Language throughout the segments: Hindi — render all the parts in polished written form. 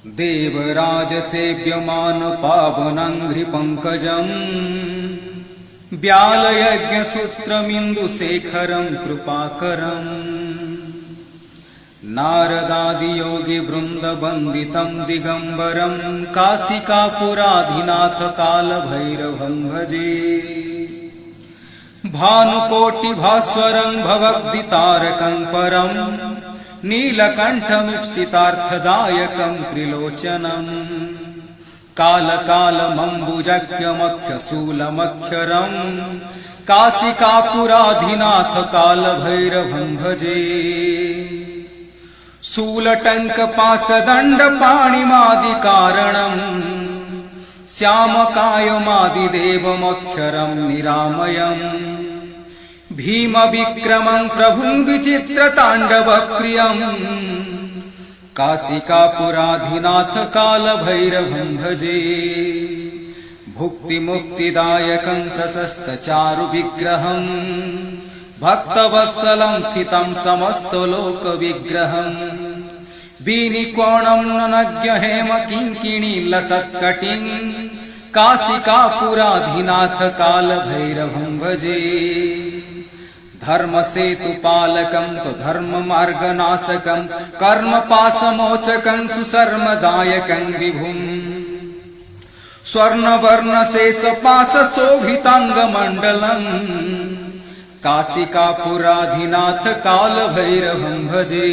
देवराजसेव्यमानपावनाङ्घ्रिपङ्कजम् व्यालयज्ञसूत्रमिन्दुशेखरं कृपाकरम् नारदादियोगिवृन्दवन्दितं दिगम्बरं काशिकापुराधिनाथकालभैरवं भजे। भानुकोटिभास्वरं भवद्दितारकं परं नीलकण्ठमीप्सितार्थदायकं त्रिलोचनम् कालकालमम्बुजक्यमख्यशूलमक्षरं काशिकापुराधिनाथकालभैरवं भजे। शूलटङ्कपाशदण्डपाणिमादिकारणं श्यामकायमादिदेवमक्षरं निरामयम् भीमविक्रमं प्रभुं विचित्रताण्डवप्रियम् काशिकापुराधिनाथकालभैरवं भजे। भुक्तिमुक्तिदायकं प्रशस्तचारुविग्रहं भक्तवत्सलं स्थितं समस्तलोकविग्रहं वीनिकोणं ननज्ञहेमकिङ्किणीलसत्कटिं काशिकापुराधिनाथकालभैरवं भजे। धर्मसेतुपालकं तु धर्ममार्गनाशकं कर्मपाशमोचकं सुशर्मदायकं विभुम् स्वर्णवर्णशेषपाशशोभिताङ्गमण्डलम् काशिकापुराधिनाथकालभैरवं भजे।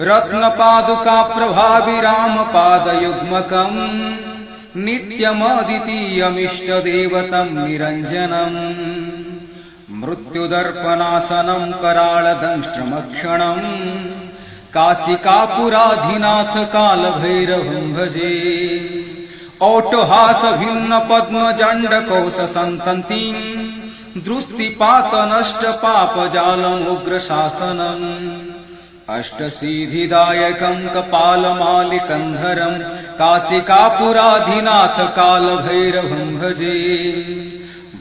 रत्नपादुकाप्रभाविरामपादयुग्मकं नित्यमद्वितीयमिष्टदेवतं निरञ्जनम् मृत्युदर्पणासनं कराळदंष्ट्रमक्षणं काशिकापुराधिनाथकालभैरवं भजे। औटहासभिन्नपद्मजण्डकोशसन्ततिं दृष्टिपातनष्टपापजालमुग्रशासनम् अष्टसिद्धिदायकं कपालमालिकन्धरं काशिकापुराधिनाथकालभैरवं भजे।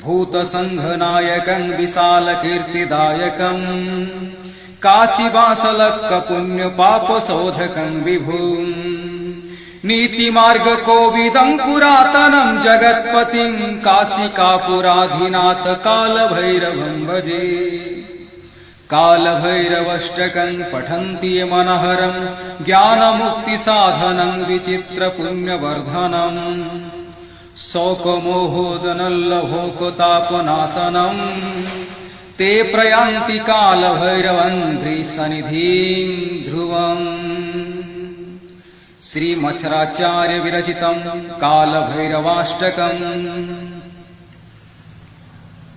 भूतसङ्घनायकं विशालकीर्तिदायकं काशीवासलक्कपुण्यपापशोधकं विभुम् नीतिमार्गकोविदं पुरातनं जगत्पतिं काशिकापुराधिनाथकालभैरवं भजे। कालभैरवाष्टकं पठन्ति ये मनहरं ज्ञानमुक्तिसाधनं विचित्रपुण्यवर्धनम् शोकमोहोदनल्लभोकतापनाशनं ते प्रयान्ति कालभैरवन्ध्रिसन्निधिं ध्रुवम्। श्रीमच्छराचार्य विरचितं कालभैरवाष्टकं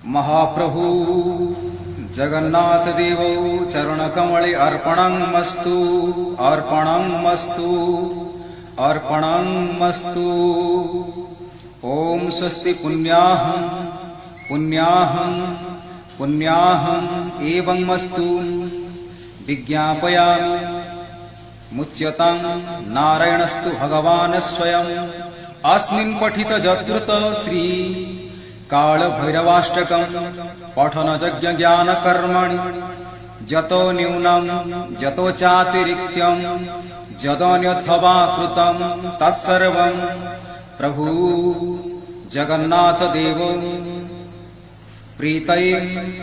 महाप्रभु जगन्नाथदेवौ चरणकमले अर्पणमस्तु अर्पणमस्तु अर्पणमस्तु। ॐ स्वस्ति पुण्याहं पुण्याहं पुण्याहं एवमस्तु विज्ञापयामि। मुच्यतां नारायणस्तु भगवान् स्वयं अस्मिन् पठितजत्कृत श्री कालभैरवाष्टकं पठनयज्ञज्ञानकर्मणि जतो न्यूनं जतो चातिरिक्तं यदन्यथवा कृतं तत्सर्वं प्रभु जगन्नाथदेव प्रीतये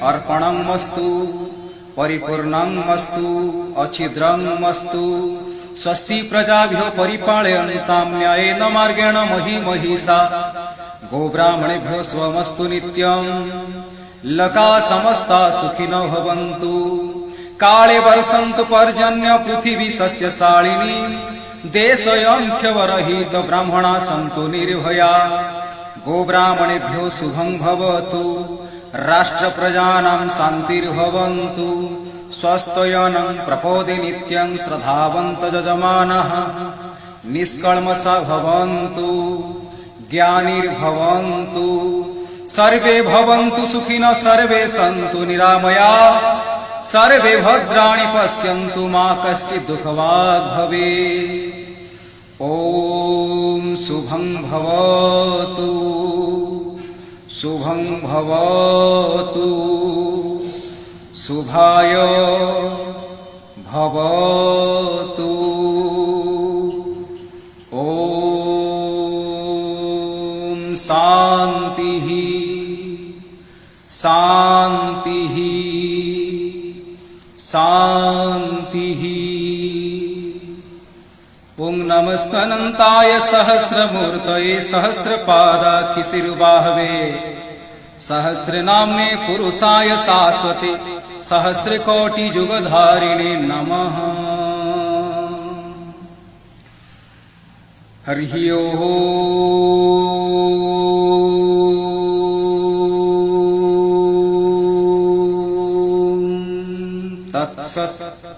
अर्पणमस्तु परिपूर्णमस्तु अच्छिद्रमस्तु। स्वस्ति प्रजाभ्यो परिपालयन्तां न्यायेन मार्गेण महिषा गोब्राह्मणेभ्यो स्वमस्तु नित्यं। लका समस्ता सुखिनो भवन्तु। काले वर्षन्तु पर्जन्य पृथिवी सस्यशालिनी। देशयन्ख्यवरहित ब्राह्मणा सन्तु निर्भया। गोब्राह्मणेभ्यो शुभं भवतु। राष्ट्रप्रजानां शान्तिर्भवन्तु। स्वस्त्ययनं प्रपोदे नित्यं श्रद्धावन्त यजमानः। निष्कल्मषा भवन्तु ज्ञानिर्भवन्तु। सर्वे भवन्तु सुखिनः सर्वे सन्तु निरामया। सर्वे भद्राणि पश्यन्तु मा कश्चित् दुःखभाग् भवेत्। ॐ शुभं भवतु शुभं भवतु शुभाय भवतु। शान्तिः शान्तिः शान्तिः। ॐ नमस्तनन्ताय सहस्रमूर्तये सहस्रपादाखिशिरुबाहवे सहस्रनाम्ने पुरुषाय शाश्वते सहस्रकोटियुगधारिणे नमः। हरिः ओम् तत्सत्।